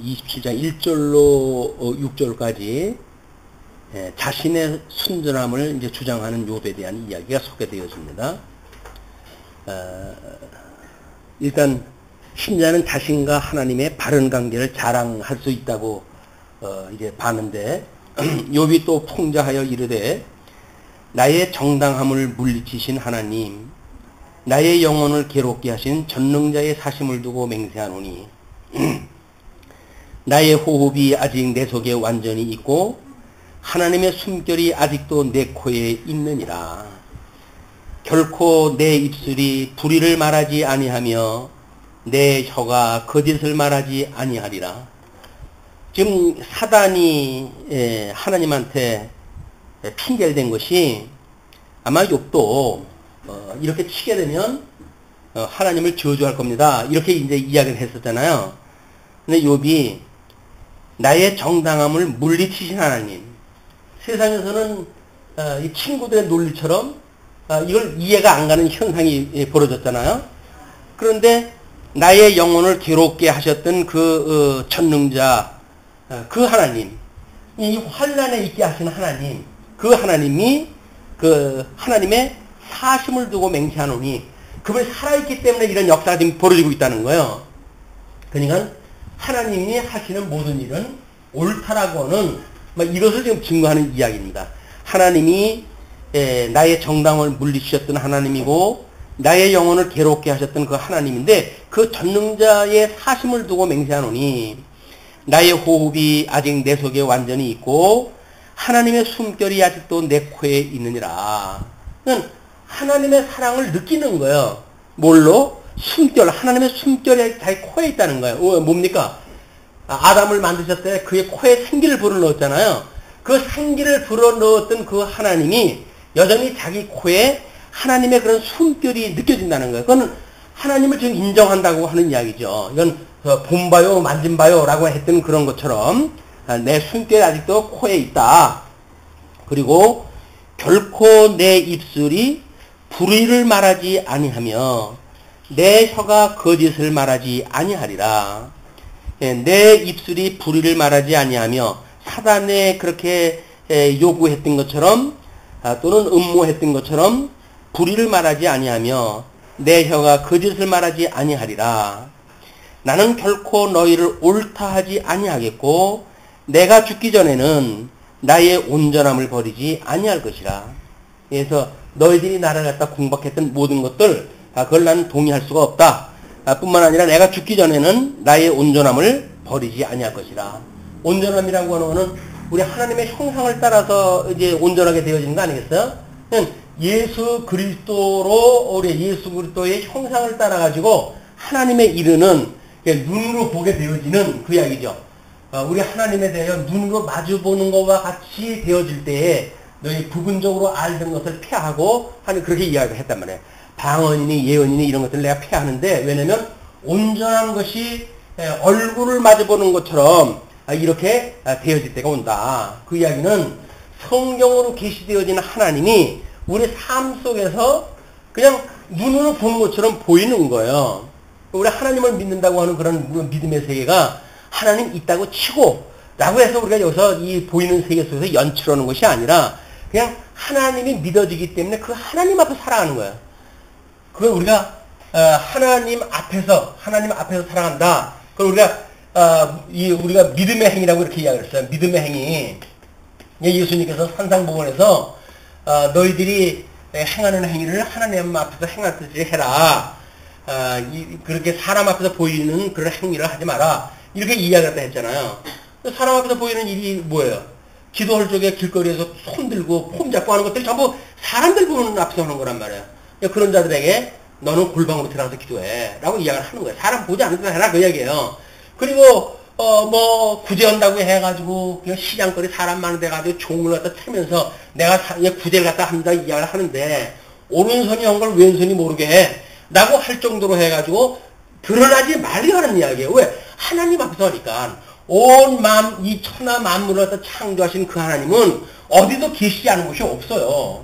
27장 1절로 6절까지 자신의 순전함을 이제 주장하는 욥에 대한 이야기가 소개되어집니다. 일단 신자는 자신과 하나님의 바른 관계를 자랑할 수 있다고 이제 봤는데 욥이 또 풍자하여 이르되 나의 정당함을 물리치신 하나님, 나의 영혼을 괴롭게 하신 전능자의 사심을 두고 맹세하노니 나의 호흡이 아직 내 속에 완전히 있고 하나님의 숨결이 아직도 내 코에 있느니라. 결코 내 입술이 불의를 말하지 아니하며 내 혀가 거짓을 말하지 아니하리라. 지금 사단이 하나님한테 핑계를 댄 것이 아마 욥도 이렇게 치게 되면 하나님을 저주할 겁니다. 이렇게 이제 이야기를 했었잖아요. 근데 욥이 나의 정당함을 물리치신 하나님, 세상에서는 이 친구들의 논리처럼 이걸 이해가 안 가는 현상이 벌어졌잖아요. 그런데 나의 영혼을 괴롭게 하셨던 그 전능자, 그 하나님, 이 환난에 있게 하시는 하나님, 그 하나님이 그 하나님의 사심을 두고 맹세하노니 그분이 살아있기 때문에 이런 역사가 지금 벌어지고 있다는 거예요. 그러니까 하나님이 하시는 모든 일은 옳다라고는 이것을 지금 증거하는 이야기입니다. 하나님이 나의 정당을 물리치셨던 하나님이고 나의 영혼을 괴롭게 하셨던 그 하나님인데 그 전능자의 사심을 두고 맹세하노니 나의 호흡이 아직 내 속에 완전히 있고 하나님의 숨결이 아직도 내 코에 있느니라. 하나님의 사랑을 느끼는 거예요. 뭘로? 숨결, 하나님의 숨결이 자기 코에 있다는 거예요. 뭡니까? 아담을 만드셨을 때 그의 코에 생기를 불어넣었잖아요. 그 생기를 불어넣었던 그 하나님이 여전히 자기 코에 하나님의 그런 숨결이 느껴진다는 거예요. 그건 하나님을 지금 인정한다고 하는 이야기죠. 이건 본봐요, 만진봐요 라고 했던 그런 것처럼 내 숨결이 아직도 코에 있다. 그리고 결코 내 입술이 불의를 말하지 아니하며 내 혀가 거짓을 말하지 아니하리라. 내 입술이 불의를 말하지 아니하며 사단에 그렇게 요구했던 것처럼 또는 음모했던 것처럼 불의를 말하지 아니하며 내 혀가 거짓을 말하지 아니하리라. 나는 결코 너희를 옳다 하지 아니하겠고 내가 죽기 전에는 나의 온전함을 버리지 아니할 것이라. 그래서 너희들이 나를 갖다 공박했던 모든 것들 그걸 나는 동의할 수가 없다. 뿐만 아니라 내가 죽기 전에는 나의 온전함을 버리지 아니할 것이라. 온전함이라고 하는 것은 우리 하나님의 형상을 따라서 이제 온전하게 되어지는 거 아니겠어요? 예수 그리스도로 우리 예수 그리스도의 형상을 따라 가지고 하나님에 이르는 눈으로 보게 되어지는 그 이야기죠. 우리 하나님에 대하여 눈으로 마주 보는 것과 같이 되어질 때에 너희 부분적으로 알던 것을 폐하고 하는 그렇게 이야기를 했단 말이에요. 방언이니 예언이니 이런 것들을 내가 폐하는데 왜냐면 온전한 것이 얼굴을 마주 보는 것처럼 이렇게 되어질 때가 온다. 그 이야기는 성경으로 계시되어진 하나님이 우리 삶 속에서 그냥 눈으로 보는 것처럼 보이는 거예요. 우리 하나님을 믿는다고 하는 그런 믿음의 세계가 하나님 있다고 치고 라고 해서 우리가 여기서 이 보이는 세계 속에서 연출하는 것이 아니라 그냥 하나님이 믿어지기 때문에 그 하나님 앞에 살아가는 거예요. 그걸 우리가 하나님 앞에서 살아간다. 그걸 우리가 믿음의 행위라고 이렇게 이야기를 했어요. 믿음의 행위. 예수님께서 산상복원에서 너희들이 행하는 행위를 하나님 앞에서 행하듯이 해라. 그렇게 사람 앞에서 보이는 그런 행위를 하지 마라. 이렇게 이야기를 했잖아요. 사람 앞에서 보이는 일이 뭐예요? 기도할 적에 길거리에서 손 들고 폼 잡고 하는 것들이 전부 사람들 보는 앞에서 하는 거란 말이에요. 그런 자들에게 너는 골방으로 들어가서 기도해 라고 이야기를 하는 거예요. 사람 보지 않는 데서 해라 그 이야기예요. 그리고 구제한다고 해가지고 그냥 시장거리 사람 많은 데 가지고 종을 갖다 채면서 내가 구제를 갖다 한다 이야기를 하는데 오른손이 한 걸 왼손이 모르게 해 라고 할 정도로 해가지고 드러나지 말라는 이야기예요. 왜? 하나님 앞에서 하니까 온 마음 이 천하 만물을 갖다 창조하신 그 하나님은 어디도 계시지 않은 곳이 없어요.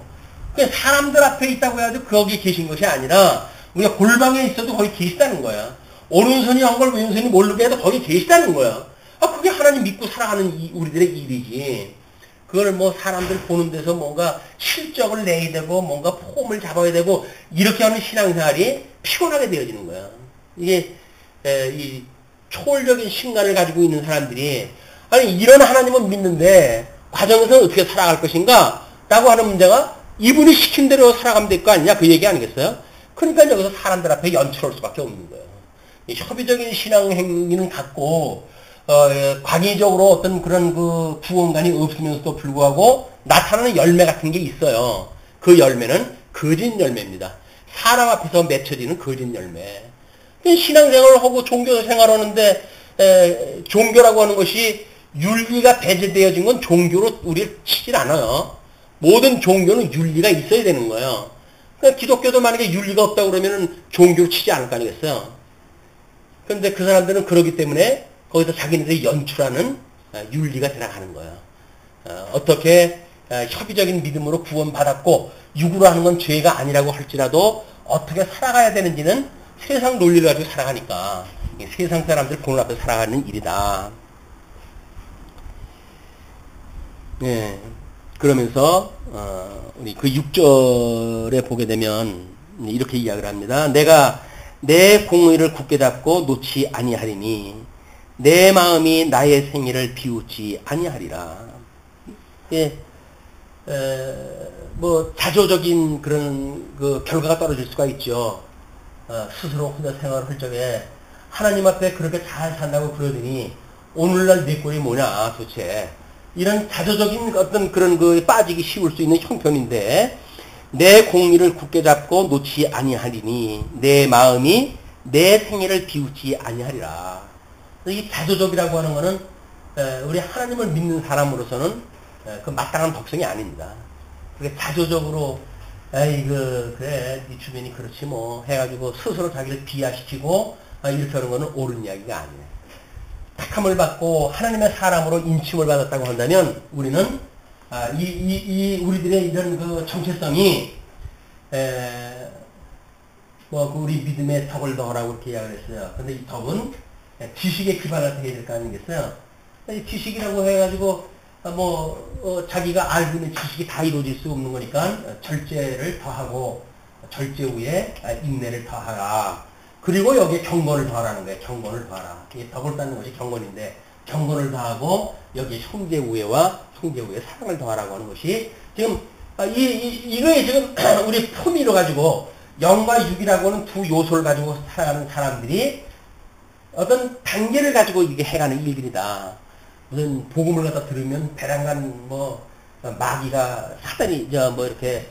그냥 사람들 앞에 있다고 해도 거기 계신 것이 아니라 우리가 골방에 있어도 거기 계시다는 거야. 오른손이 한 걸 왼손이 모르게 해도 거기 계시다는 거야. 그게 하나님 믿고 살아가는 우리들의 일이지. 그걸 뭐 사람들 보는 데서 뭔가 실적을 내야 되고 뭔가 폼을 잡아야 되고 이렇게 하는 신앙생활이 피곤하게 되어지는 거야. 이게 이 초월적인 신간을 가지고 있는 사람들이 아니 이런 하나님은 믿는데 과정에서 어떻게 살아갈 것인가? 라고 하는 문제가 이분이 시킨 대로 살아가면 될 거 아니냐? 그 얘기 아니겠어요? 그러니까 여기서 사람들 앞에 연출할 수밖에 없는 거예요. 이 협의적인 신앙 행위는 갖고 광의적으로 어떤 그런 그 구원관이 없으면서도 불구하고 나타나는 열매 같은 게 있어요. 그 열매는 거짓 열매입니다. 사람 앞에서 맺혀지는 거짓 열매. 신앙생활을 하고 종교 생활하는데 종교라고 하는 것이 윤리가 배제되어진 건 종교로 우리를 치질 않아요. 모든 종교는 윤리가 있어야 되는 거예요. 그러니까 기독교도 만약에 윤리가 없다고 그러면은 종교로 치지 않을 거 아니겠어요? 그런데 그 사람들은 그러기 때문에 거기서 자기네들이 연출하는 윤리가 들어가는 거예요. 어떻게 협의적인 믿음으로 구원받았고 육으로 하는 건 죄가 아니라고 할지라도 어떻게 살아가야 되는지는 세상 논리를 가지고 살아가니까 세상 사람들 보는 앞에서 살아가는 일이다. 네. 그러면서 우리 그 6절에 보게 되면 이렇게 이야기를 합니다. 내가 내 공의를 굳게 잡고 놓지 아니하리니 내 마음이 나의 생애를 비웃지 아니하리라. 예, 뭐 자조적인 그런 그 결과가 떨어질 수가 있죠. 스스로 혼자 생활을 할 적에 하나님 앞에 그렇게 잘 산다고 그러더니 오늘날 내 꼴이 뭐냐 도대체. 이런 자조적인 어떤 그런 그 빠지기 쉬울 수 있는 형편인데 내 공의를 굳게 잡고 놓지 아니하리니 내 마음이 내 생애를 비웃지 아니하리라. 이 자조적이라고 하는 것은 우리 하나님을 믿는 사람으로서는 그 마땅한 독성이 아닙니다. 그게 자조적으로 그래 네 주변이 그렇지 뭐 해가지고 스스로 자기를 비하시키고 이렇게 하는 것은 옳은 이야기가 아니에요. 택함을 받고 하나님의 사람으로 인침을 받았다고 한다면 우리는 우리들의 이런 그 정체성이 뭐 우리 믿음의 덕을 더하라고 이렇게 이야기를 했어요. 근데 이 덕은 지식에 기반할 때 해야 될 거 아니겠어요? 이 지식이라고 해가지고 자기가 알고 있는 지식이 다 이루어질 수 없는 거니까 절제를 더하고 절제 후에 인내를 더하라. 그리고 여기에 경건을 더하라는 거예요. 경건을 더하라. 이게 덕을 쌓는 것이 경건인데 경건을 더하고 여기에 형제 우애와 형제 우애 사랑을 더하라고 하는 것이 지금 이거에 지금 우리 품위로 가지고 영과 육이라고 하는 두 요소를 가지고 살아가는 사람들이 어떤 단계를 가지고 이게 해가는 일들이다. 무슨 복음을 갖다 들으면 배란간 마귀가 사단이 이렇게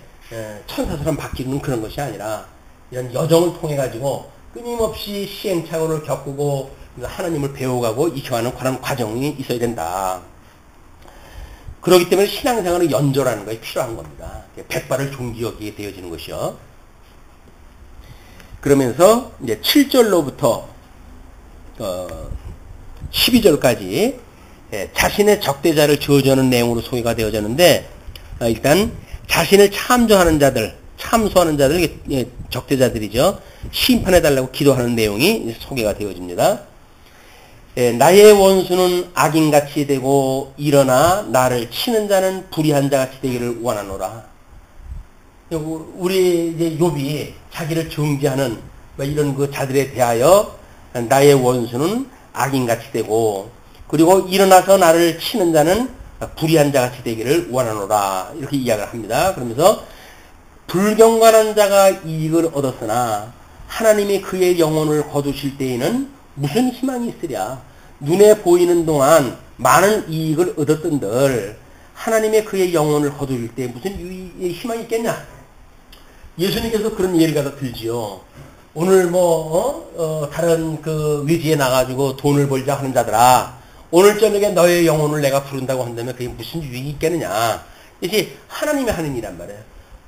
천사처럼 바뀌는 그런 것이 아니라 이런 여정을 통해 가지고 끊임없이 시행착오를 겪고 하나님을 배워가고 익혀가는 그런 과정이 있어야 된다. 그렇기 때문에 신앙생활은 연조라는 것이 필요한 겁니다. 백발을 종기 여기게 되어지는 것이요. 그러면서 이제 7절로부터 12절까지 자신의 적대자를 저주하는 내용으로 소개가 되어졌는데 일단 자신을 참소하는 자들 적대자들이죠. 심판해달라고 기도하는 내용이 소개가 되어집니다. 나의 원수는 악인같이 되고 일어나 나를 치는 자는 불의한 자같이 되기를 원하노라. 우리 이제 욥이 자기를 정죄하는 이런 그 자들에 대하여 나의 원수는 악인같이 되고 그리고 일어나서 나를 치는 자는 불의한 자같이 되기를 원하노라. 이렇게 이야기를 합니다. 그러면서 불경건한 자가 이익을 얻었으나 하나님이 그의 영혼을 거두실 때에는 무슨 희망이 있으랴. 눈에 보이는 동안 많은 이익을 얻었던들 하나님의 그의 영혼을 거두실 때 무슨 희망이 있겠냐. 예수님께서 그런 예를 갖다 들지요. 오늘 다른 그 외지에 나가지고 돈을 벌자 하는 자들아, 오늘 저녁에 너의 영혼을 내가 부른다고 한다면 그게 무슨 유익이 있겠느냐. 이것이 하나님이 하는 일이란 말이에요.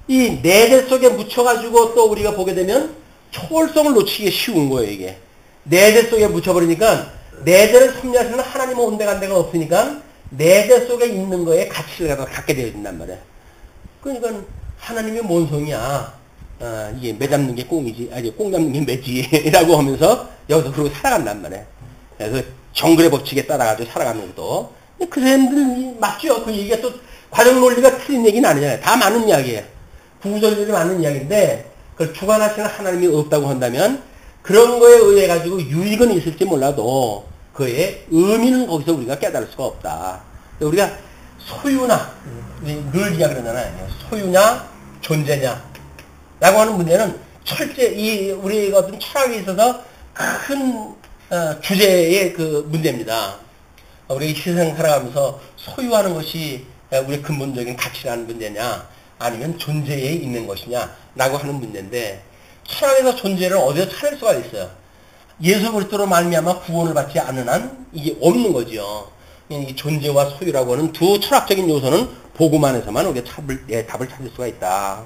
이 내재 속에 묻혀가지고 또 우리가 보게 되면 초월성을 놓치기 쉬운 거예요, 이게. 내재 속에 묻혀버리니까 내재를 섭리하시는 하나님은 온데간데가 없으니까 내재 속에 있는 거에 가치를 갖게 되어진단 말이에요. 그러니까 하나님이 뭔 성이야. 이게 매 잡는 게 꽁이지, 꽁 잡는 게 매지라고 하면서 여기서 그러고 살아간단 말이에요. 그래서 정글의 법칙에 따라가지고 살아가는 것도. 그 사람들 맞죠? 그 얘기가 또 과정 논리가 틀린 얘기는 아니잖아요. 다 맞는 이야기예요. 구구절절이 맞는 이야기인데 그걸 주관하시는 하나님이 없다고 한다면 그런 거에 의해 가지고 유익은 있을지 몰라도 그의 의미는 거기서 우리가 깨달을 수가 없다. 우리가 소유나 늘 이야기를 하잖아요. 소유냐 존재냐 라고 하는 문제는 철저히 우리 어떤 철학에 있어서 큰 주제의 그 문제입니다. 우리 세상 살아가면서 소유하는 것이 우리의 근본적인 가치라는 문제냐 아니면 존재에 있는 것이냐 라고 하는 문제인데 철학에서 존재를 어디서 찾을 수가 있어요. 예수 그리스도로 말미암아 구원을 받지 않는 한 이게 없는 거죠. 이 존재와 소유라고 하는 두 철학적인 요소는 복음 안에서만 우리가 답을 찾을 수가 있다.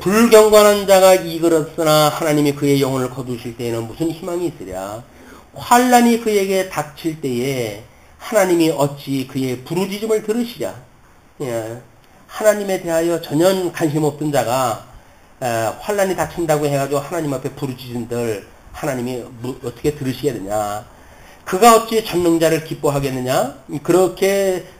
불경건한 자가 이끌었으나 하나님이 그의 영혼을 거두실 때에는 무슨 희망이 있으랴. 환난이 그에게 닥칠 때에 하나님이 어찌 그의 부르짖음을 들으시랴. 하나님에 대하여 전혀 관심 없던 자가 환난이 닥친다고 해가지고 하나님 앞에 부르짖은들 하나님이 어떻게 들으시겠느냐. 그가 어찌 전능자를 기뻐하겠느냐.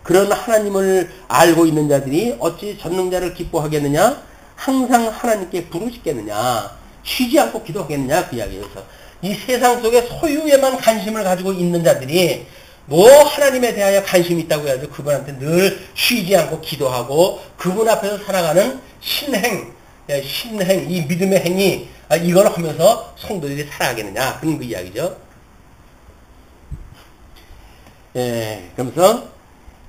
그런 하나님을 알고 있는 자들이 어찌 전능자를 기뻐하겠느냐. 항상 하나님께 부르짖겠느냐. 쉬지 않고 기도하겠느냐. 그 이야기에서 이 세상 속에 소유에만 관심을 가지고 있는 자들이 뭐 하나님에 대하여 관심이 있다고 해야죠. 그분한테 늘 쉬지 않고 기도하고 그분 앞에서 살아가는 신행, 이 믿음의 행위, 이걸 하면서 성도들이 살아가겠느냐. 그런 그 이야기죠. 그러면서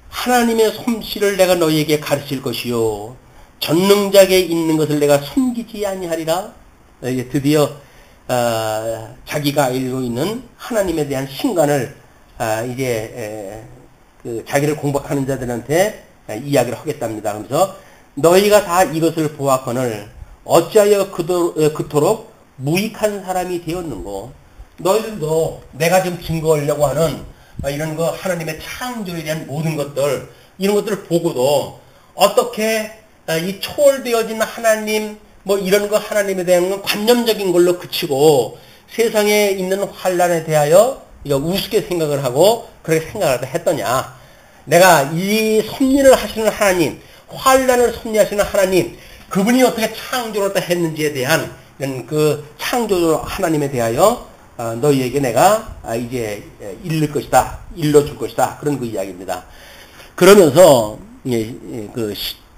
하나님의 솜씨를 내가 너희에게 가르칠 것이요. 전능자에게 있는 것을 내가 숨기지 아니하리라. 이제 드디어 자기가 알고 있는 하나님에 대한 신관을 이제 그 자기를 공박하는 자들한테 이야기를 하겠답니다. 그래서 너희가 다 이것을 보았거늘 어찌하여 그토록 무익한 사람이 되었는고. 너희들도 내가 지금 증거하려고 하는 이런 거 하나님의 창조에 대한 모든 것들 이런 것들을 보고도 어떻게 이 초월되어진 하나님 뭐 이런 거 하나님에 대한 건 관념적인 걸로 그치고 세상에 있는 환난에 대하여 우습게 생각을 하고 그렇게 생각을 했더냐. 내가 이 섭리를 하시는 하나님, 환난을 섭리하시는 하나님, 그분이 어떻게 창조를 했는지에 대한 이런 그 창조 하나님에 대하여 너희에게 내가 이제 일러줄 것이다. 그런 그 이야기입니다. 그러면서 그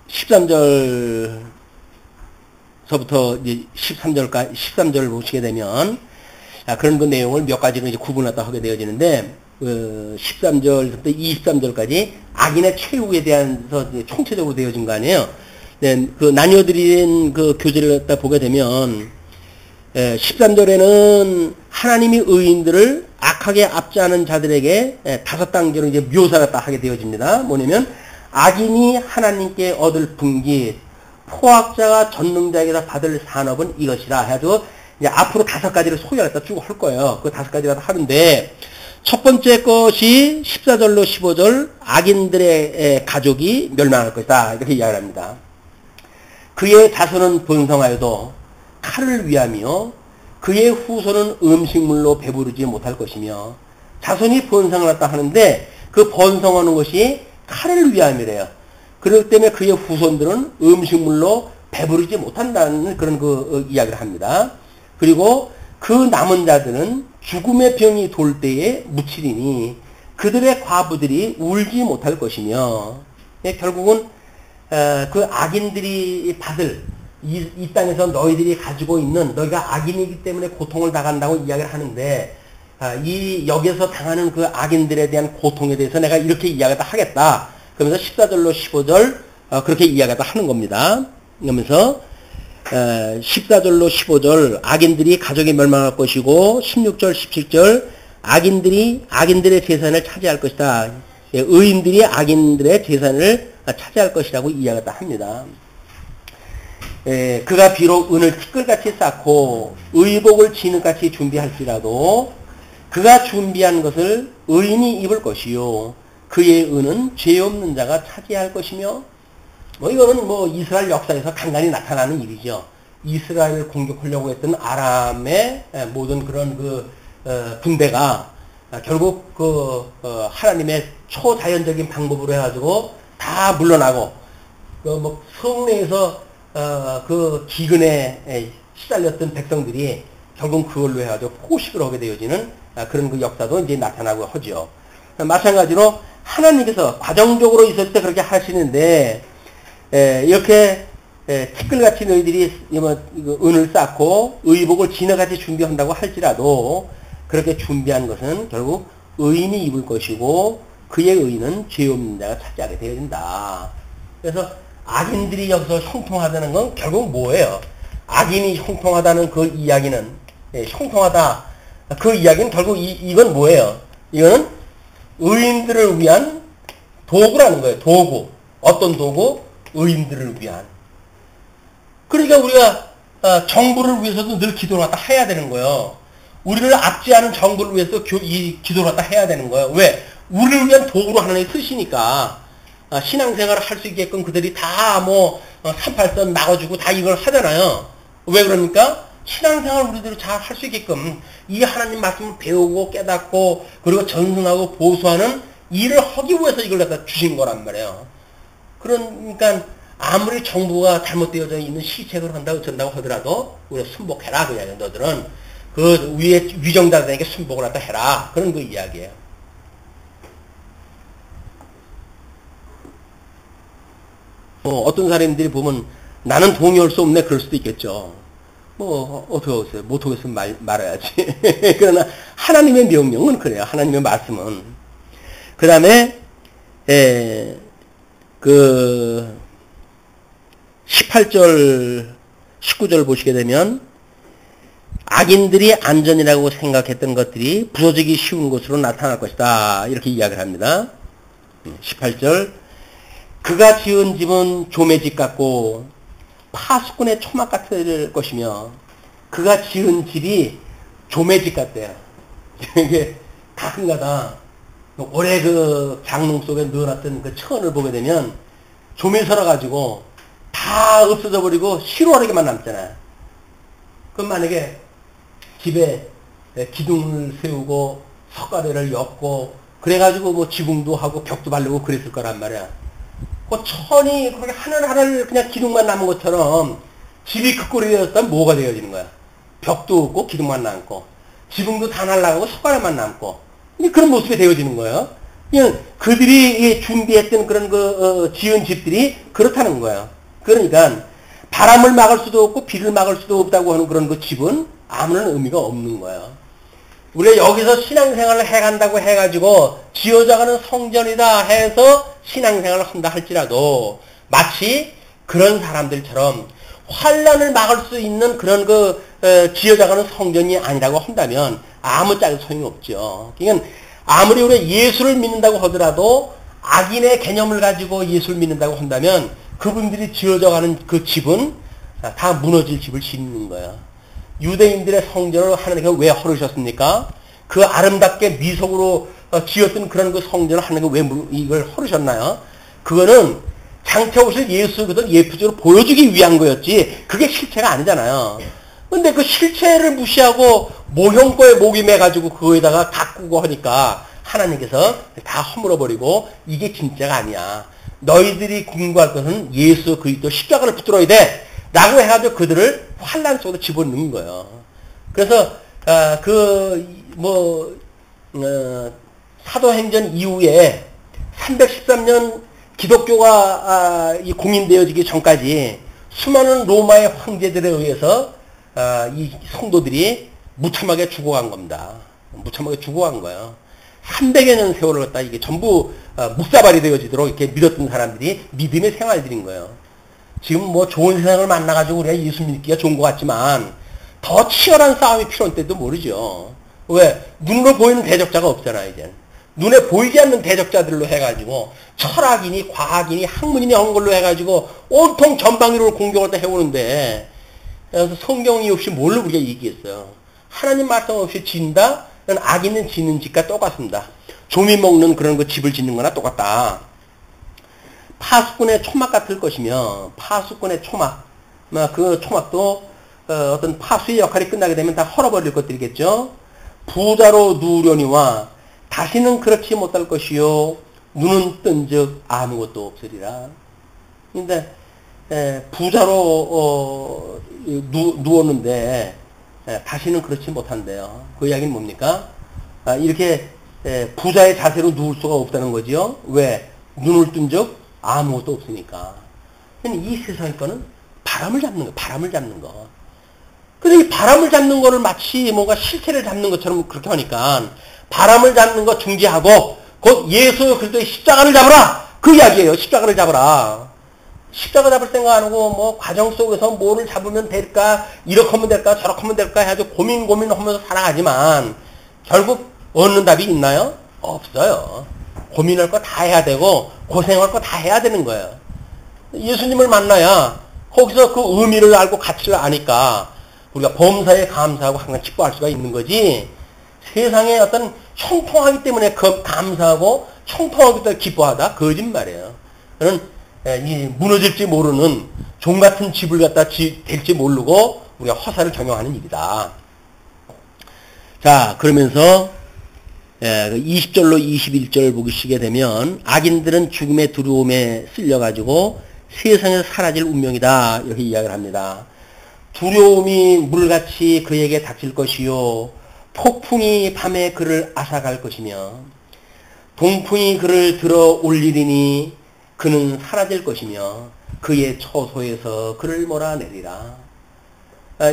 13절서부터 이제 13절을 보시게 되면 그런 그 내용을 몇 가지로 이제 구분했다 하게 되어지는데 13절부터 23절까지 악인의 최후에 대해서 총체적으로 되어진 거 아니에요. 네, 그 나뉘어드린 그 교재를 갖다 보게 되면 13절에는 하나님이 의인들을 악하게 압제하는 자들에게 5단계로 이제 묘사를 딱 하게 되어집니다. 뭐냐면 악인이 하나님께 얻을 분기, 포악자가 전능자에게서 받을 산업은 이것이라 해가지고 이제 앞으로 5가지를 소개를 쭉 할 거예요. 그 5가지가 하는데 첫 번째 것이 14절로 15절 악인들의 가족이 멸망할 것이다. 이렇게 이야기를 합니다. 그의 자손은 번성하여도 칼을 위하며 그의 후손은 음식물로 배부르지 못할 것이며 자손이 번성을 했다 하는데 그 번성하는 것이 칼을 위함이래요. 그렇기 때문에 그의 후손들은 음식물로 배부르지 못한다는 그런 그 이야기를 합니다. 그리고 그 남은 자들은 죽음의 병이 돌 때에 묻히리니 그들의 과부들이 울지 못할 것이며 결국은 그 악인들이 받을 이 땅에서 너희들이 가지고 있는 너희가 악인이기 때문에 고통을 당한다고 이야기를 하는데 이 여기서 당하는 그 악인들에 대한 고통에 대해서 내가 이렇게 이야기를 하겠다. 그러면서 14절로 15절 그렇게 이야기를 하는 겁니다. 그러면서 14절로 15절 악인들이 가족이 멸망할 것이고 16절 17절 악인들의 재산을 차지할 것이다. 의인들이 악인들의 재산을 차지할 것이라고 이야기를 합니다. 그가 비록 은을 티끌같이 쌓고 의복을 진흙같이 준비할지라도 그가 준비한 것을 의인이 입을 것이요 그의 은은 죄 없는 자가 차지할 것이며 이거는 이스라엘 역사에서 간간히 나타나는 일이죠. 이스라엘을 공격하려고 했던 아람의 모든 그런 군대가 결국 하나님의 초자연적인 방법으로 해가지고 다 물러나고 뭐 성내에서 그 기근에 시달렸던 백성들이 결국 그걸로 해가지고 포식을 하게 되어지는 그런 그 역사도 이제 나타나고 하죠. 마찬가지로 하나님께서 과정적으로 있을 때 그렇게 하시는데 이렇게 티끌같이 너희들이 은을 쌓고 의복을 진흙같이 준비한다고 할지라도 그렇게 준비한 것은 결국 의인이 입을 것이고 그의 의는 죄 없는 자가 차지하게 되어야 된다. 그래서 악인들이 여기서 형통하다는 건 결국 뭐예요? 악인이 형통하다는 그 이야기는 형통하다 그 이야기는 결국 이건 뭐예요? 이거는 의인들을 위한 도구라는 거예요. 도구. 어떤 도구? 의인들을 위한. 그러니까 우리가 정부를 위해서도 늘 기도를 갖다 해야 되는 거예요. 우리를 압제하는 정부를 위해서 이 기도를 갖다 해야 되는 거예요. 왜? 우리를 위한 도구로 하나님이 쓰시니까 신앙생활을 할 수 있게끔 그들이 다 38선 막아주고 다 이걸 하잖아요. 왜 그럽니까? 신앙생활 우리들이 잘 할 수 있게끔 이 하나님 말씀을 배우고 깨닫고 그리고 전승하고 보수하는 일을 하기 위해서 이걸 갖다 주신 거란 말이에요. 그러니까 아무리 정부가 잘못되어져 있는 시책을 전다고 하더라도 우리가 순복해라. 그냥 너들은 그 위에 위정자들에게 순복을 갖다 해라. 그런 그 이야기예요. 어떤 사람들이 보면 나는 동의할 수 없네 그럴 수도 있겠죠. 어떻게 하겠어요? 못하겠으면 말아야지. 그러나 하나님의 명령은 그래요. 하나님의 말씀은. 그 다음에 18절 19절 보시게 되면 악인들이 안전이라고 생각했던 것들이 부서지기 쉬운 것으로 나타날 것이다. 이렇게 이야기를 합니다. 18절 그가 지은 집은 조매집 같고 파수꾼의 초막 같을 것이며 그가 지은 집이 조매집 같대요. 이게 가끔가다 올해 그 장롱 속에 넣어놨던 그 천을 보게 되면 조매 설어가지고 다 없어져 버리고 시루하게만 남잖아요. 그럼 만약에 집에 기둥을 세우고 석가래를 엮고 그래가지고 지붕도 하고 벽도 바르고 그랬을 거란 말이야. 그 천이 그렇게 하늘 그냥 기둥만 남은 것처럼 집이 그 꼴이 되었다면 뭐가 되어지는 거야? 벽도 없고 기둥만 남고 지붕도 다 날아가고 석가래만 남고 그런 모습이 되어지는 거예요. 그냥 그들이 준비했던 그런 지은 집들이 그렇다는 거예요. 그러니까 바람을 막을 수도 없고 비를 막을 수도 없다고 하는 그런 그 집은 아무런 의미가 없는 거예요. 우리가 여기서 신앙생활을 해간다고 해가지고 지어져가는 성전이다 해서 신앙생활을 한다 할지라도 마치 그런 사람들처럼 환란을 막을 수 있는 그런 지어져가는 성전이 아니라고 한다면 아무 짝에 소용이 없죠. 그러니까 아무리 우리가 예수를 믿는다고 하더라도 악인의 개념을 가지고 예수를 믿는다고 한다면 그분들이 지어져가는 그 집은 다 무너질 집을 짓는 거예요. 유대인들의 성전을 하나님께서 왜 허르셨습니까? 그 아름답게 미석으로 지었던 그런 그 성전을 하나님께서 왜 이걸 허르셨나요? 그거는 장차 오실 예수 그들 예표적으로 보여주기 위한 거였지 그게 실체가 아니잖아요. 근데 그 실체를 무시하고 모형거에 목이 매가지고 그거에다가 가꾸고 하니까 하나님께서 다 허물어버리고 이게 진짜가 아니야. 너희들이 궁구할 것은 예수 그리스도 십자가를 붙들어야 돼. 라고 해가지고 그들을 환란 속으로 집어넣는 거예요. 그래서 사도행전 이후에 313년 기독교가 공인되어지기 전까지 수많은 로마의 황제들에 의해서 이 성도들이 무참하게 죽어간 겁니다. 무참하게 죽어간 거예요. 300여 년 세월을 갖다 이게 전부 묵사발이 되어지도록 이렇게 믿었던 사람들이 믿음의 생활들인 거예요. 지금 좋은 세상을 만나가지고 우리가 예수 믿기가 좋은 것 같지만 더 치열한 싸움이 필요한 때도 모르죠. 왜? 눈으로 보이는 대적자가 없잖아요, 이제. 눈에 보이지 않는 대적자들로 해가지고 철학이니 과학이니 학문이니 한 걸로 해가지고 온통 전방위로 공격을 다 해오는데 그래서 성경이 없이 뭘로 우리가 얘기했어요. 하나님 말씀 없이 진다? 그건 악인은 짓는 집과 똑같습니다. 조미 먹는 그런 그 집을 짓는 거나 똑같다. 파수꾼의 초막 같을 것이며 파수꾼의 초막 그 초막도 어떤 파수의 역할이 끝나게 되면 다 헐어버릴 것들이겠죠. 부자로 누우려니와 다시는 그렇지 못할 것이요 눈은 뜬즉 아무것도 없으리라. 근데 부자로 누웠는데 다시는 그렇지 못한대요. 그 이야기는 뭡니까? 이렇게 부자의 자세로 누울 수가 없다는 거지요. 왜? 눈을 뜬즉 아무것도 없으니까. 이 세상의 거는 바람을 잡는 거, 바람을 잡는 거. 근데 이 바람을 잡는 거를 마치 뭔가 실체를 잡는 것처럼 그렇게 하니까 바람을 잡는 거 중지하고 곧 예수 그리스도의 십자가를 잡으라! 그 이야기예요. 십자가를 잡으라. 십자가 잡을 생각 안 하고 뭐 과정 속에서 뭐를 잡으면 될까, 이렇게 하면 될까, 저렇게 하면 될까 해가지고 고민하면서 살아가지만 결국 얻는 답이 있나요? 없어요. 고민할 거 다 해야 되고 고생할 거 다 해야 되는 거예요. 예수님을 만나야 거기서 그 의미를 알고 가치를 아니까 우리가 범사에 감사하고 항상 기뻐할 수가 있는 거지. 세상에 어떤 형통하기 때문에 감사하고 형통하기 때문에 기뻐하다? 거짓말이에요. 저는 이 무너질지 모르는 종 같은 집을 갖다 될지 모르고 우리가 허사를 경영하는 일이다. 자, 그러면서 20절로 21절 보시게 되면 악인들은 죽음의 두려움에 쓸려가지고 세상에서 사라질 운명이다. 이렇게 이야기를 합니다. 두려움이 물같이 그에게 닥칠 것이요 폭풍이 밤에 그를 앗아갈 것이며 동풍이 그를 들어 올리리니 그는 사라질 것이며 그의 처소에서 그를 몰아내리라.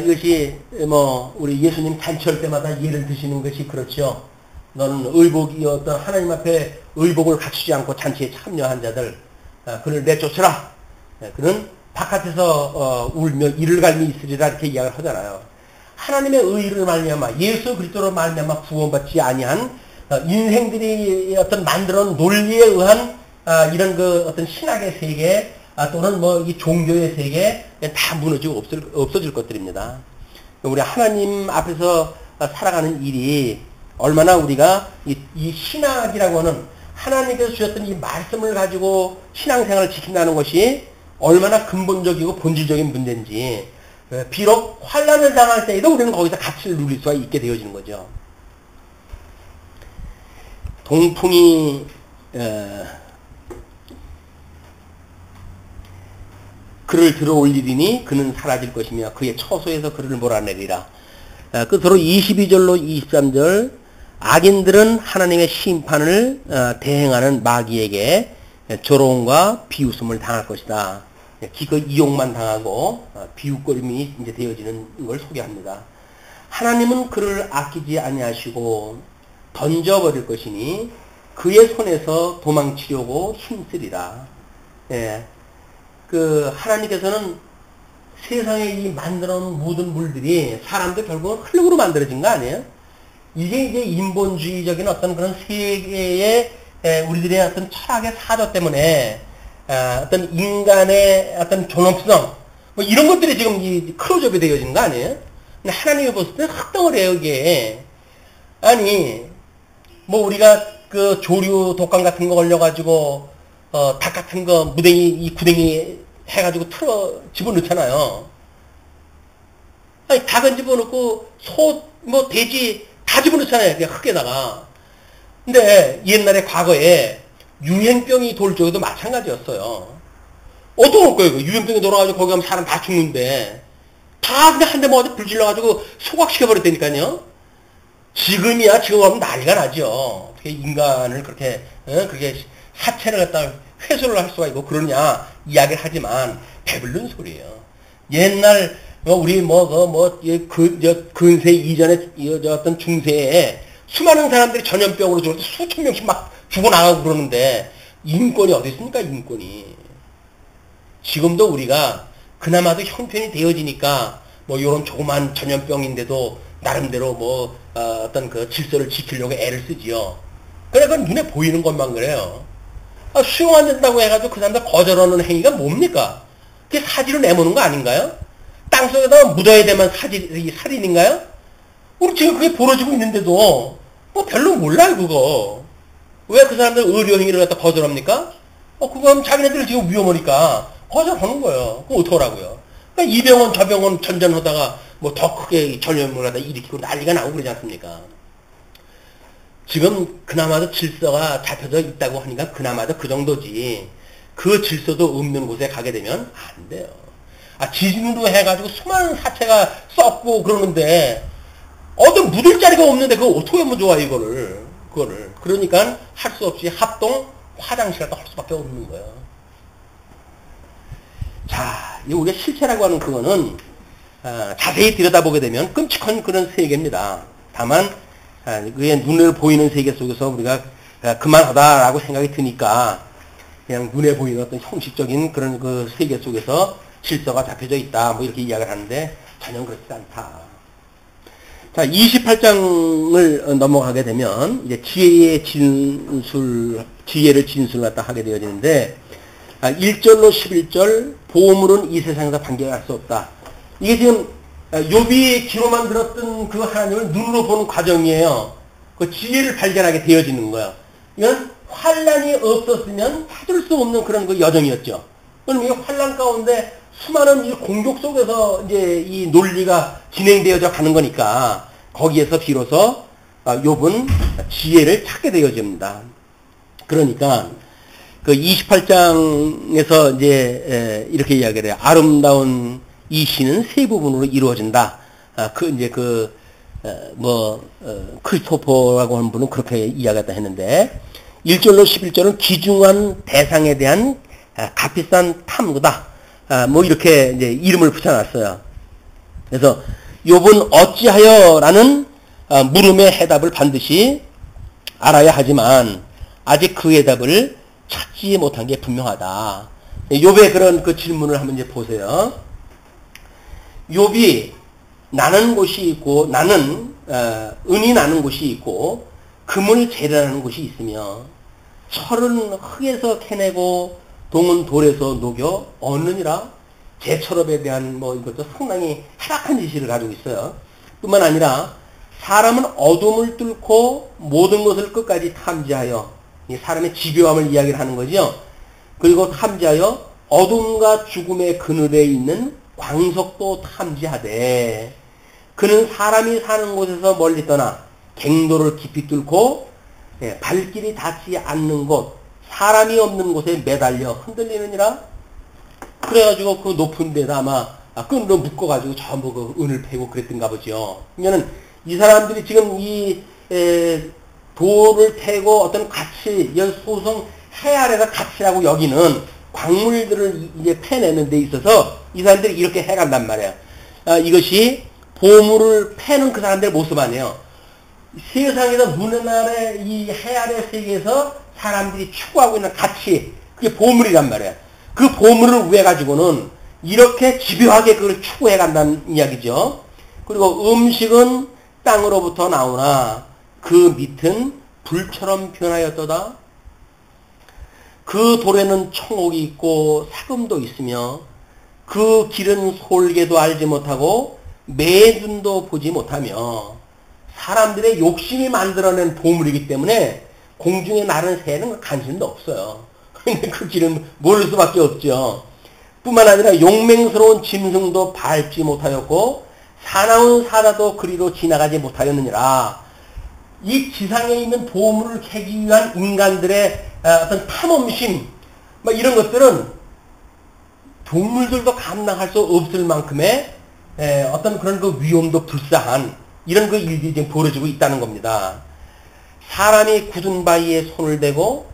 이것이 뭐 우리 예수님 잔치할 때마다 예를 드시는 것이 그렇죠. 너는 의복이 어떤 하나님 앞에 의복을 갖추지 않고 잔치에 참여한 자들 그를 내쫓으라. 그는 바깥에서 울며 이를 갈미 있으리라 이렇게 이야기를 하잖아요. 하나님의 의를 말미암아 예수 그리스도로 말미암아 구원받지 아니한 인생들이 어떤 만들어 논리에 의한 이런 그 어떤 신학의 세계 또는 뭐 이 종교의 세계 다 무너지고 없어질 것들입니다. 우리 하나님 앞에서 살아가는 일이 얼마나 우리가 이 신학이라고 하는 하나님께서 주셨던 이 말씀을 가지고 신앙생활을 지킨다는 것이 얼마나 근본적이고 본질적인 문제인지 비록 환난을 당할 때에도 우리는 거기서 가치를 누릴 수가 있게 되어지는 거죠. 동풍이 그를 들어 올리리니 그는 사라질 것이며 그의 처소에서 그를 몰아내리라. 끝으로 22절로 23절 악인들은 하나님의 심판을 대행하는 마귀에게 조롱과 비웃음을 당할 것이다. 기껏 이용만 당하고 비웃거림이 이제 되어지는 걸 소개합니다. 하나님은 그를 아끼지 아니하시고 던져버릴 것이니 그의 손에서 도망치려고 힘쓰리라. 하나님께서는 세상에 이 만들어 놓은 모든 물들이 사람도 결국은 흘름으로 만들어진 거 아니에요? 이게 이제 인본주의적인 어떤 그런 세계의 우리들의 어떤 철학의 사조 때문에 어떤 인간의 어떤 존엄성 뭐 이런 것들이 지금 이 클로즈업이 되어지는 거 아니에요? 근데 하나님이 봤을 때 흑덩어리예요 이게. 아니 뭐 우리가 그 조류 독감 같은 거 걸려가지고 닭 같은 거 무댕이 이 구덩이 해가지고 집어넣잖아요. 아니 닭은 집어넣고 소 뭐 돼지 다 집어넣잖아요. 그냥 흙에다가. 근데 옛날에 과거에 유행병이 돌 적에도 마찬가지였어요. 어떤 거예요? 유행병이 돌아가지고 거기 가면 사람 다 죽는데 다 그냥 한 대 먹어서 불질러가지고 소각시켜버렸다니까요. 지금이야 지금 하면 난리가 나죠. 어떻게 인간을 그렇게 그렇게 사체를 갖다 회수를 할 수가 있고 그러냐 이야기를 하지만 배불른 소리예요. 옛날 우리 근세 이전에 어떤 중세에 수많은 사람들이 전염병으로 죽을 때 수천 명씩 막 죽어나가고 그러는데 인권이 어디 있습니까? 인권이. 지금도 우리가 그나마도 형편이 되어지니까 뭐 이런 조그만 전염병인데도 나름대로 어떤 그 질서를 지키려고 애를 쓰지요. 그래 그건 눈에 보이는 것만 그래요. 수용 안 된다고 해가지고 그 사람들 거절하는 행위가 뭡니까? 그게 사지로 내모는 거 아닌가요? 땅속에다 묻어야 되면 살인인가요? 우리 지금 그게 벌어지고 있는데도 뭐 별로 몰라요 그거. 왜 그 사람들 의료 행위를 갖다 거절합니까? 그거 하면 자기네들 지금 위험하니까 거절하는 거예요. 그럼 어떡하라고요? 그러니까 이 병원 저 병원 전전하다가 뭐 더 크게 전염을 하다 일으키고 난리가 나고 그러지 않습니까? 지금 그나마도 질서가 잡혀져 있다고 하니까 그나마도 그 정도지. 그 질서도 없는 곳에 가게 되면 안 돼요. 지진으로 해가지고 수많은 사체가 썩고 그러는데 어떤 묻을 자리가 없는데 그거 어떻게 하면 좋아 그거를. 그러니까 할 수 없이 합동 화장실도 할 수밖에 없는 거예요. 자, 이 우리가 실체라고 하는 그거는 자세히 들여다보게 되면 끔찍한 그런 세계입니다. 다만 그의 눈에 보이는 세계 속에서 우리가 그만하다라고 생각이 드니까 그냥 눈에 보이는 어떤 형식적인 그런 그 세계 속에서 질서가 잡혀져 있다 뭐 이렇게 이야기를 하는데 전혀 그렇지 않다. 자, 28장을 넘어가게 되면 이제 지혜를 진술갖다 하게 되어지는데 1절로 11절 보물은 이 세상에서 판결할 수 없다. 이게 지금 욥이 귀로만 들었던 그 하나님을 눈으로 보는 과정이에요. 그 지혜를 발견하게 되어지는 거예요. 이건 환란이 없었으면 찾을 수 없는 그런 그 여정이었죠. 그럼 이 환란 가운데 수많은 이 공격 속에서 이제 이 논리가 진행되어져 가는 거니까 거기에서 비로소 욥은 지혜를 찾게 되어집니다. 그러니까 그 28장에서 이제 이렇게 이야기를 해요. 아름다운 이 시는 세 부분으로 이루어진다. 크리스토퍼라고 하는 분은 그렇게 이야기했다 했는데 1절로 11절은 귀중한 대상에 대한 값비싼 탐구다. 뭐 이렇게 이제 이름을 붙여놨어요. 그래서 욥은 어찌하여라는 물음의 해답을 반드시 알아야 하지만 아직 그 해답을 찾지 못한 게 분명하다. 욥의 그런 그 질문을 한번 이제 보세요. 욥이 나는 곳이 있고 나는 은이 나는 곳이 있고 금은이 재련하는 곳이 있으며 철은 흙에서 캐내고 동은 돌에서 녹여 얻느니라. 제철업에 대한 뭐 이것도 상당히 해박한 지시를 가지고 있어요. 뿐만 아니라 사람은 어둠을 뚫고 모든 것을 끝까지 탐지하여 이 사람의 집요함을 이야기를 하는 거죠. 그리고 탐지하여 어둠과 죽음의 그늘에 있는 광석도 탐지하되 그는 사람이 사는 곳에서 멀리 떠나 갱도를 깊이 뚫고 발길이 닿지 않는 곳 사람이 없는 곳에 매달려 흔들리느니라. 그래가지고 그 높은 데다 아마 끈으로 묶어가지고 전부 그 은을 패고 그랬던가 보죠. 그러면은 이 사람들이 지금 이 돌을 패고 어떤 가치, 소성 해 아래가 가치라고 여기는 광물들을 이제 패내는 데 있어서 이 사람들이 이렇게 해간단 말이에요. 이것이 보물을 패는 그 사람들의 모습 아니에요. 세상에서 눈의 아래 이 해 아래 세계에서 사람들이 추구하고 있는 가치, 그게 보물이란 말이에요. 그 보물을 위해 가지고는 이렇게 집요하게 그걸 추구해 간다는 이야기죠. 그리고 음식은 땅으로부터 나오나 그 밑은 불처럼 변하였도다. 그 돌에는 청옥이 있고 사금도 있으며 그 길은 솔개도 알지 못하고 매눈도 보지 못하며 사람들의 욕심이 만들어낸 보물이기 때문에 공중에 나는 새는 관심도 없어요. 그런데 그 길은 모를 수밖에 없죠. 뿐만 아니라 용맹스러운 짐승도 밟지 못하였고 사나운 사자도 그리로 지나가지 못하였느니라. 이 지상에 있는 보물을 캐기 위한 인간들의 어떤 탐험심 뭐 이런 것들은 동물들도 감당할 수 없을 만큼의 어떤 그런 그 위험도 불사한 이런 그 일들이 지금 벌어지고 있다는 겁니다. 사람이 굳은 바위에 손을 대고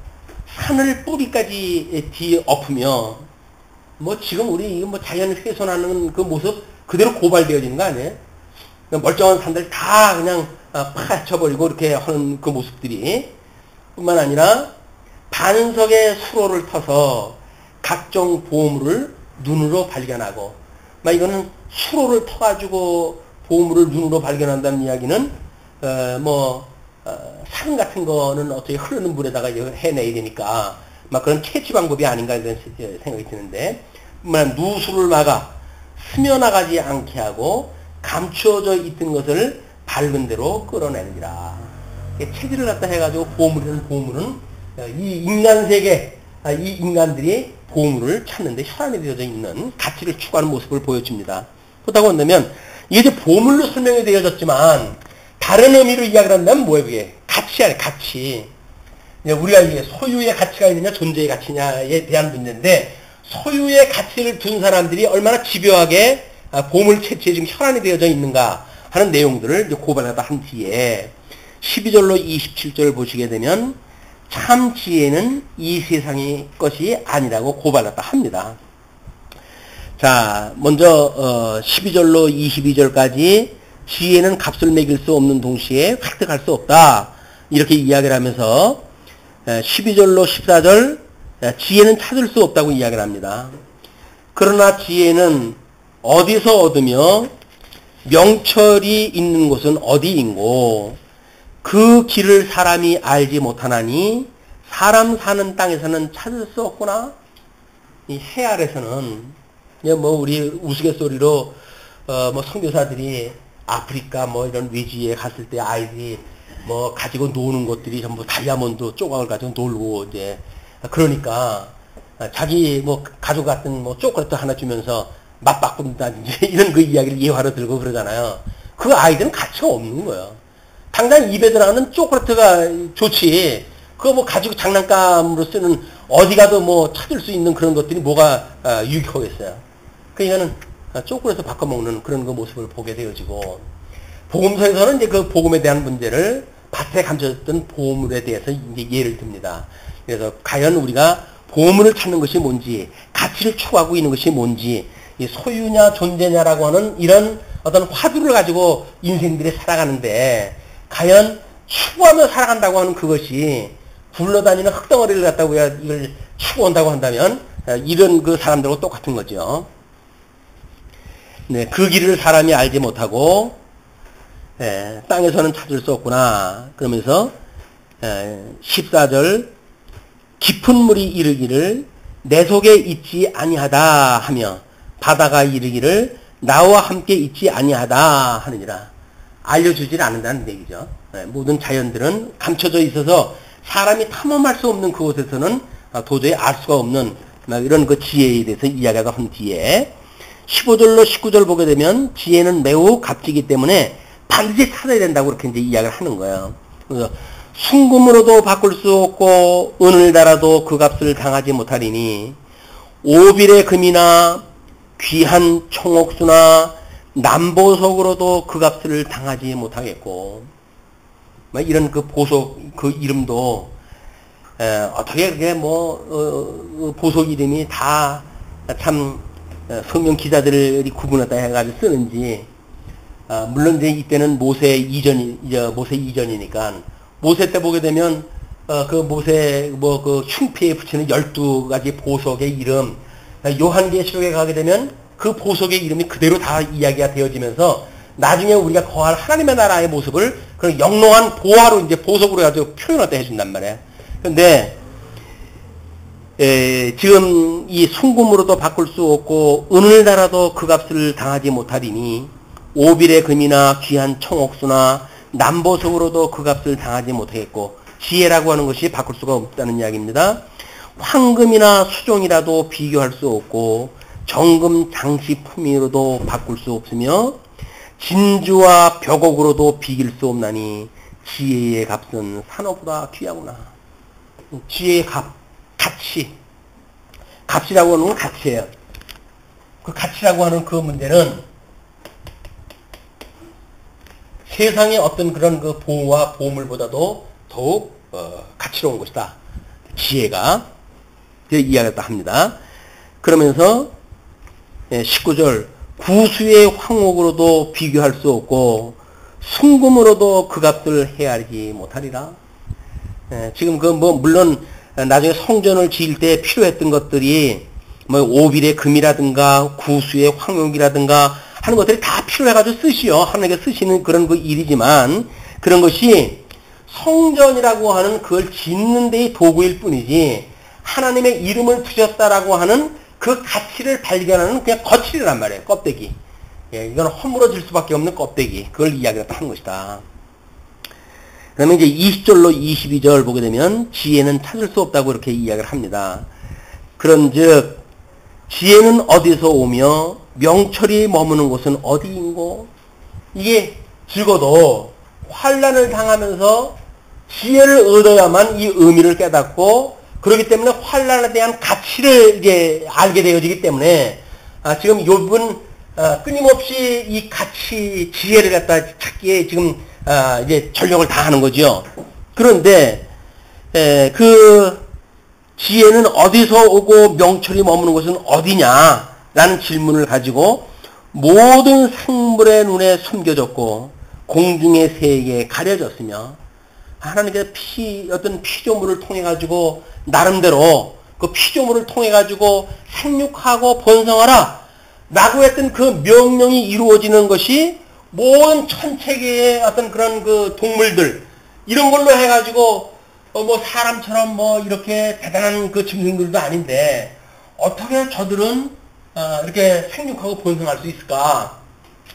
산을 뿌리까지 뒤엎으며 뭐 지금 우리 이거 뭐 자연 훼손하는 그 모습 그대로 고발되어지는 거 아니에요? 멀쩡한 산들 다 그냥 파헤쳐버리고 이렇게 하는 그 모습들이 뿐만 아니라 반석의 수로를 터서 각종 보물을 눈으로 발견하고 막 이거는 수로를 터가지고 보물을 눈으로 발견한다는 이야기는 산 같은 거는 어떻게 흐르는 물에다가 해내야 되니까 막 그런 캐치 방법이 아닌가 이런 생각이 드는데 누수를 막아 스며나가지 않게 하고 감추어져 있던 것을 밝은 대로 끌어내느니라. 체질을 갖다 해가지고 보물은 이 인간 세계 이 인간들이 보물을 찾는데 혈안이 되어져 있는 가치를 추구하는 모습을 보여줍니다. 그렇다고 한다면 이게 이제 보물로 설명이 되어졌지만 다른 의미로 이야기를 한다면 뭐예요? 그게 가치 가치 아니 가치. 우리가 이게 소유의 가치가 있느냐 존재의 가치냐에 대한 문제인데 소유의 가치를 둔 사람들이 얼마나 집요하게 보물 채취에 지금 혈안이 되어져 있는가 하는 내용들을 이제 고발하다 한 뒤에 12절로 27절을 보시게 되면 참 지혜는 이 세상의 것이 아니라고 고발하다 합니다. 자, 먼저 12절로 22절까지 지혜는 값을 매길 수 없는 동시에 획득할 수 없다. 이렇게 이야기를 하면서 12절로 14절 지혜는 찾을 수 없다고 이야기를 합니다. 그러나 지혜는 어디서 얻으며 명철이 있는 곳은 어디인고 그 길을 사람이 알지 못하나니 사람 사는 땅에서는 찾을 수 없구나. 이 해 아래서는 뭐 우리 우스갯소리로 뭐 선교사들이 아프리카 뭐 이런 외지에 갔을 때 아이들이 뭐 가지고 노는 것들이 전부 다이아몬드 조각을 가지고 놀고 이제 그러니까 자기 뭐 가족 같은 뭐 초콜릿 하나 주면서 맞바꾼다든지 이런 그 이야기를 예화로 들고 그러잖아요. 그 아이들은 가치가 없는 거예요. 당장 입에 들어가는 초콜릿가 좋지. 그거 뭐 가지고 장난감으로 쓰는 어디 가도 뭐 찾을 수 있는 그런 것들이 뭐가 유익하겠어요. 그러니까는 초콜릿을 바꿔 먹는 그런 그 모습을 보게 되어지고 복음서에서는 이제 그 복음에 대한 문제를 밭에 감춰졌던 보물에 대해서 이제 예를 듭니다. 그래서 과연 우리가 보물을 찾는 것이 뭔지, 가치를 추구하고 있는 것이 뭔지, 이 소유냐 존재냐라고 하는 이런 어떤 화두를 가지고 인생들이 살아가는데 과연 추구하며 살아간다고 하는 그것이 굴러다니는 흙덩어리를 갖다가 우리가 이걸 추구한다고 한다면 이런 그 사람들과 똑같은 거죠. 네, 그 길을 사람이 알지 못하고 땅에서는 찾을 수 없구나. 그러면서 14절 깊은 물이 이르기를 내 속에 있지 아니하다 하며 바다가 이르기를 나와 함께 있지 아니하다 하느니라. 알려주질 않는다는 얘기죠. 모든 자연들은 감춰져 있어서 사람이 탐험할 수 없는 그곳에서는 도저히 알 수가 없는 이런 그 지혜에 대해서 이야기가 한 뒤에 15절로 19절 보게 되면 지혜는 매우 값지기 때문에 반드시 찾아야 된다고 그렇게 이제 이야기를 하는 거예요. 그래서 순금으로도 바꿀 수 없고 은을 달아도 그 값을 당하지 못하리니 오빌의 금이나 귀한 청옥수나 남보석으로도 그 값을 당하지 못하겠고 이런 그 보석 그 이름도 어떻게 그게 뭐 보석 이름이 다 참 성경 기자들이 구분하다 해가지고 쓰는지 물론 이제 이때는 모세 이전이니까 모세 때 보게 되면 그 모세 뭐 그 흉패에 붙이는 12가지 보석의 이름 요한계시록에 가게 되면 그 보석의 이름이 그대로 다 이야기가 되어지면서 나중에 우리가 거할 하나님의 나라의 모습을 그런 영롱한 보화로 이제 보석으로 가지고 표현하다 해준단 말이에요. 그런데 지금 이 순금으로도 바꿀 수 없고 은을 달아도 그 값을 당하지 못하리니 오빌의 금이나 귀한 청옥수나 남보석으로도 그 값을 당하지 못하겠고 지혜라고 하는 것이 바꿀 수가 없다는 이야기입니다. 황금이나 수종이라도 비교할 수 없고 정금 장식품으로도 바꿀 수 없으며 진주와 벽옥으로도 비길 수 없나니 지혜의 값은 산업보다 귀하구나. 지혜의 가치. 값이라고 하는 건 가치예요. 그 가치라고 하는 그 문제는 세상의 어떤 그런 그 보호와 보물보다도 더욱 가치로운 것이다. 지혜가 이야기했다 합니다. 그러면서 19절 구수의 황옥으로도 비교할 수 없고 순금으로도 그 값을 헤아리지 못하리라. 지금 그 뭐 물론 나중에 성전을 지을 때 필요했던 것들이 뭐 오빌의 금이라든가 구수의 황옥이라든가 하는 것들이 다 필요해가지고 쓰시오. 하나님께 쓰시는 그런 그 일이지만 그런 것이 성전이라고 하는 그걸 짓는 데의 도구일 뿐이지 하나님의 이름을 붙였다라고 하는 그 가치를 발견하는 그냥 거칠이란 말이에요. 껍데기. 이건 허물어질 수밖에 없는 껍데기. 그걸 이야기를 하는 것이다. 그러면 이제 20절로 22절 보게 되면 지혜는 찾을 수 없다고 이렇게 이야기를 합니다. 그런즉 지혜는 어디서 오며 명철이 머무는 곳은 어디인고? 이게 적어도 환난을 당하면서 지혜를 얻어야만 이 의미를 깨닫고, 그렇기 때문에 환란에 대한 가치를 이제 알게 되어지기 때문에, 지금 욥은 끊임없이 이 가치, 지혜를 갖다 찾기에 지금 이제 전력을 다하는 거죠. 그런데 그 지혜는 어디서 오고 명철이 머무는 곳은 어디냐라는 질문을 가지고 모든 생물의 눈에 숨겨졌고 공중의 새에게 가려졌으며, 하나님께서 어떤 피조물을 통해 가지고 나름대로 그 피조물을 통해 가지고 생육하고 번성하라 라고 했던 그 명령이 이루어지는 것이 모든 천체계의 어떤 그런 그 동물들 이런 걸로 해가지고 뭐 사람처럼 뭐 이렇게 대단한 그 짐승들도 아닌데 어떻게 저들은 이렇게 생육하고 번성할 수 있을까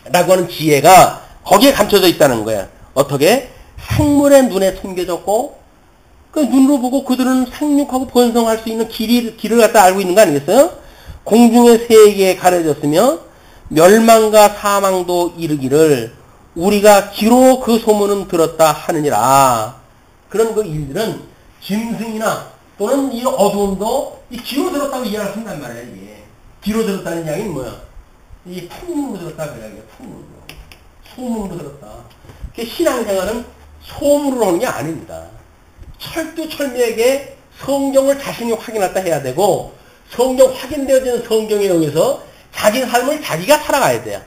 라고 하는 지혜가 거기에 감춰져 있다는 거야. 어떻게? 생물의 눈에 숨겨졌고 그 눈으로 보고 그들은 생육하고 번성할 수 있는 길을 갖다 알고 있는 거 아니겠어요? 공중의 새에게 가려졌으며 멸망과 사망도 이르기를 우리가 귀로 그 소문은 들었다 하느니라. 그런 그 일들은 짐승이나 또는 이 어두움도 이 귀로 들었다고 이해를 한단 말이에요. 이게. 귀로 들었다는 이야기는 뭐야? 이 풍문으로 들었다고 이야기해요. 풍문으로. 소문으로 들었다. 신앙생활은 소문으로 하는 게 아닙니다. 철두철미하게 성경을 자신이 확인했다 해야 되고, 성경 확인되어진 성경에 의해서 자기 삶을 자기가 살아가야 돼요.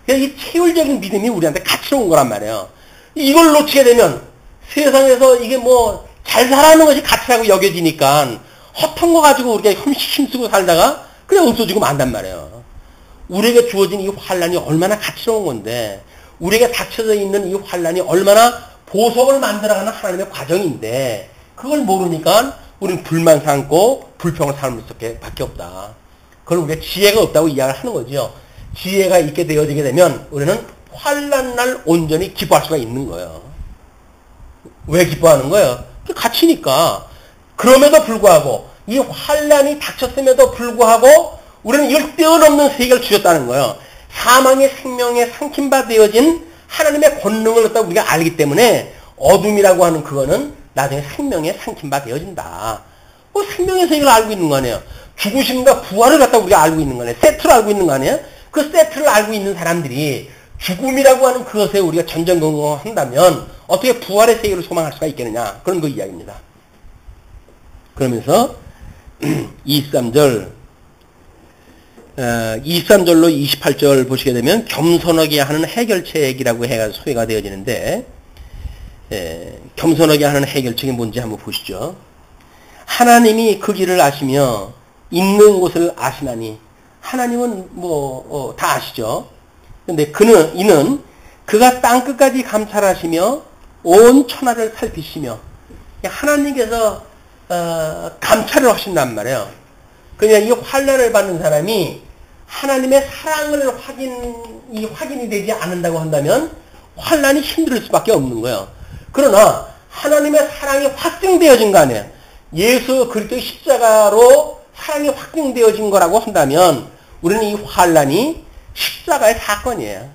그래서 이 체율적인 믿음이 우리한테 가치로운 거란 말이에요. 이걸 놓치게 되면 세상에서 이게 뭐 잘 살아가는 것이 가치라고 여겨지니까 헛한 거 가지고 우리가 힘쓰고 살다가 그냥 없어지고 만단 말이에요. 우리에게 주어진 이 환란이 얼마나 가치로운 건데, 우리에게 닥쳐져 있는 이 환란이 얼마나 보석을 만들어가는 하나님의 과정인데, 그걸 모르니까 우리는 불만 삼고 불평을 삼을 수밖에 없다. 그걸 우리가 지혜가 없다고 이야기를 하는 거죠. 지혜가 있게 되어지게 되면 우리는 환란 날 온전히 기뻐할 수가 있는 거예요. 왜 기뻐하는 거예요? 그 가치니까. 그럼에도 불구하고 이 환란이 닥쳤음에도 불구하고 우리는 이걸 뛰어넘는 세계를 주셨다는 거예요. 사망의 생명에 상침바 되어진 하나님의 권능을 갖다 우리가 알기 때문에 어둠이라고 하는 그거는 나중에 생명에 상침바 되어진다. 뭐 생명의 세계를 알고 있는 거 아니에요. 죽으심과 부활을 갖다 우리가 알고 있는 거 아니에요. 세트를 알고 있는 거 아니에요. 그 세트를 알고 있는 사람들이 죽음이라고 하는 그것에 우리가 전전긍긍한다면 어떻게 부활의 세계를 소망할 수가 있겠느냐. 그런 그 이야기입니다. 그러면서 23절로 28절 보시게 되면 겸손하게 하는 해결책이라고 해가지고 소개가 되어지는데, 겸손하게 하는 해결책이 뭔지 한번 보시죠. 하나님이 그 길을 아시며 있는 곳을 아시나니, 하나님은 다 아시죠. 근데 이는 그가 땅끝까지 감찰하시며 온 천하를 살피시며, 하나님께서 감찰을 하신단 말이에요. 그냥 이 환란을 받는 사람이 하나님의 사랑을 확인이 되지 않는다고 한다면 환란이 힘들 수밖에 없는 거예요. 그러나 하나님의 사랑이 확증되어진 거 아니에요. 예수 그리스도의 십자가로 사랑이 확증되어진 거라고 한다면 우리는 이 환란이 십자가의 사건이에요.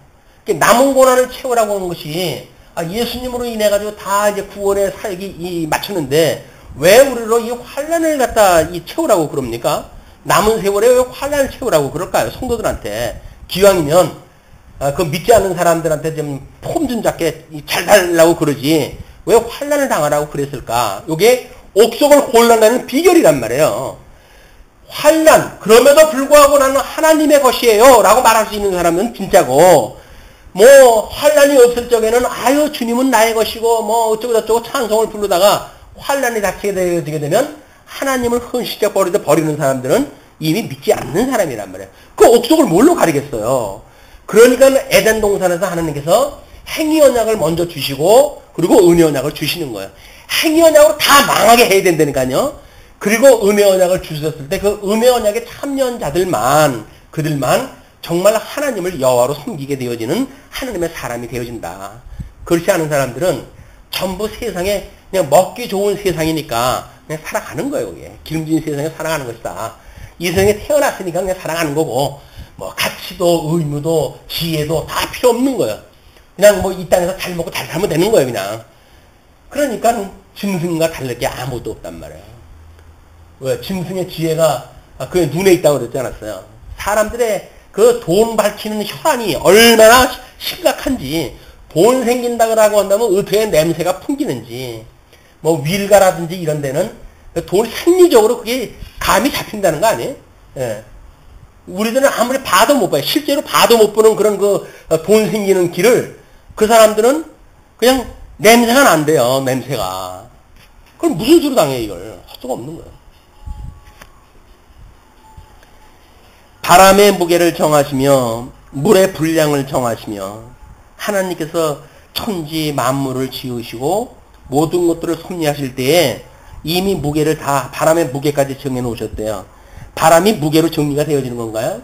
남은 고난을 채우라고 하는 것이 예수님으로 인해 가지고 다 이제 구원의 사역이 마쳤는데 왜 우리로 이 환란을 갖다 채우라고 그럽니까? 남은 세월에 왜 환란을 채우라고 그럴까요? 성도들한테. 기왕이면 그 믿지 않는 사람들한테 좀 폼 좀 잡게 잘 달라고 그러지 왜 환란을 당하라고 그랬을까? 이게 옥속을 곤란하는 비결이란 말이에요. 환란, 그럼에도 불구하고 나는 하나님의 것이에요 라고 말할 수 있는 사람은 진짜고, 환란이 없을 적에는 아유 주님은 나의 것이고 어쩌고 저쩌고 찬송을 부르다가 환란이 닥치게 되면 하나님을 헌신적 버리는 사람들은 이미 믿지 않는 사람이란 말이에요. 그 옥속을 뭘로 가리겠어요? 그러니까 에덴 동산에서 하나님께서 행위 언약을 먼저 주시고 그리고 은혜 언약을 주시는 거예요. 행위 언약으로 다 망하게 해야 된다니까요. 그리고 은혜 언약을 주셨을 때 그 은혜 언약에 참여한 그들만 정말 하나님을 여호와로 섬기게 되어지는 하나님의 사람이 되어진다. 그렇지 않은 사람들은 전부 세상에 그냥 먹기 좋은 세상이니까 그냥 살아가는 거예요. 그게. 기름진 세상에 살아가는 것이다. 이 세상에 태어났으니까 그냥 살아가는 거고 가치도 의무도 지혜도 다 필요 없는 거예요. 그냥 이 땅에서 잘 먹고 잘 살면 되는 거예요. 그러니까 짐승과 다를 게 아무것도 없단 말이에요. 왜? 짐승의 지혜가 그의 눈에 있다고 그러지 않았어요. 사람들의 그 돈 밝히는 혈안이 얼마나 심각한지, 돈 생긴다고 한다면 어떻게 냄새가 풍기는지, 뭐 윌가라든지 이런 데는 돈 생리적으로 그게 감이 잡힌다는 거 아니에요? 예. 우리들은 아무리 봐도 못 봐요. 실제로 봐도 못 보는 그런 그 돈 생기는 길을 그 사람들은 그냥 냄새가 난대요. 냄새가. 그럼 무슨 수로 당해 이걸? 할 수가 없는 거예요. 바람의 무게를 정하시며 물의 분량을 정하시며 하나님께서 천지 만물을 지으시고 모든 것들을 섭리하실 때에 이미 무게를 다 바람의 무게까지 정해 놓으셨대요. 바람이 무게로 정리가 되어지는 건가요?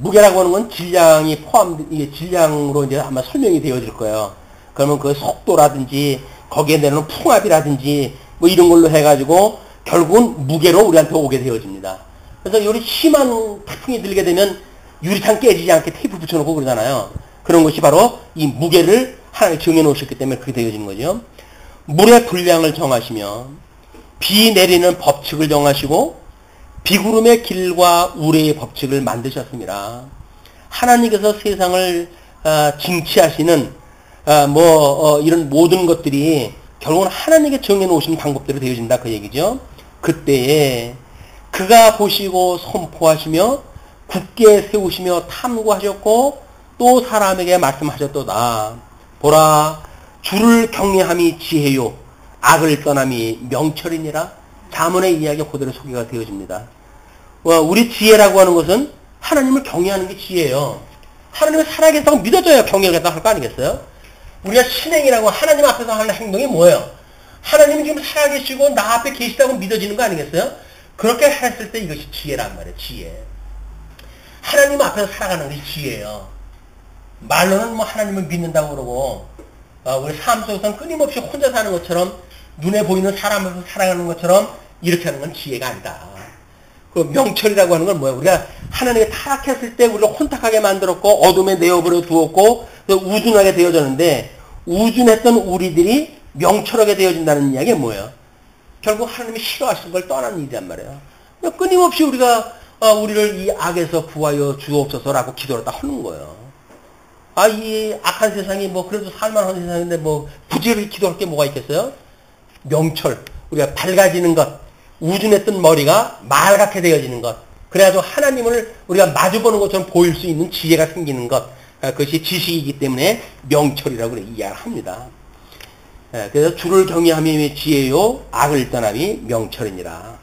무게라고 하는 건 질량이 이게 질량으로 이제 아마 설명이 되어질 거예요. 그러면 그 속도라든지 거기에 내는 풍압이라든지 뭐 이런 걸로 해가지고 결국은 무게로 우리한테 오게 되어집니다. 그래서 요리 심한 태풍이 들게 되면 유리창 깨지지 않게 테이프 붙여놓고 그러잖아요. 그런 것이 바로 이 무게를 하나님 정해 놓으셨기 때문에 그렇게 되어지는 거죠. 물의 분량을 정하시며 비 내리는 법칙을 정하시고 비구름의 길과 우레의 법칙을 만드셨습니다. 하나님께서 세상을 징치하시는 이런 모든 것들이 결국은 하나님께 정해 놓으신 방법대로 되어진다 그 얘기죠. 그때에 그가 보시고 선포하시며 굳게 세우시며 탐구하셨고 또 사람에게 말씀하셨도다. 보라, 주를 경외함이 지혜요 악을 떠남이 명철이니라. 잠언의 이야기가 그대로 소개가 되어집니다. 우리 지혜라고 하는 것은 하나님을 경외하는 게 지혜예요. 하나님을 살아계시다고 믿어줘야 경외하겠다고 할 거 아니겠어요? 우리가 신행이라고 하나님 앞에서 하는 행동이 뭐예요? 하나님이 지금 살아계시고 나 앞에 계시다고 믿어지는 거 아니겠어요? 그렇게 했을 때 이것이 지혜란 말이에요. 지혜. 하나님 앞에서 살아가는 것이 지혜예요. 말로는 뭐 하나님을 믿는다고 그러고 우리 삶 속에서는 끊임없이 혼자 사는 것처럼 눈에 보이는 사람 앞에서 살아가는 것처럼 이렇게 하는 건 지혜가 아니다. 그 명철이라고 하는 건 뭐예요? 우리가 하나님께 타락했을 때 우리를 혼탁하게 만들었고 어둠에 내어버려 두었고 우둔하게 되어졌는데 우둔했던 우리들이 명철하게 되어진다는 이야기가 뭐예요? 결국 하나님이 싫어하시는 걸 떠나는 일이란 말이에요. 끊임없이 우리가 우리를 이 악에서 구하여 주옵소서라고 기도를 딱 하는 거예요. 이 악한 세상이 그래도 살만한 세상인데 부지런히 기도할 게 뭐가 있겠어요? 명철, 우리가 밝아지는 것, 우둔했던 머리가 맑게 되어지는 것, 그래가지고 하나님을 우리가 마주보는 것처럼 보일 수 있는 지혜가 생기는 것, 그것이 지식이기 때문에 명철이라고 이야기합니다. 그래서 주를 경외함이 지혜요 악을 떠남이 명철이니라.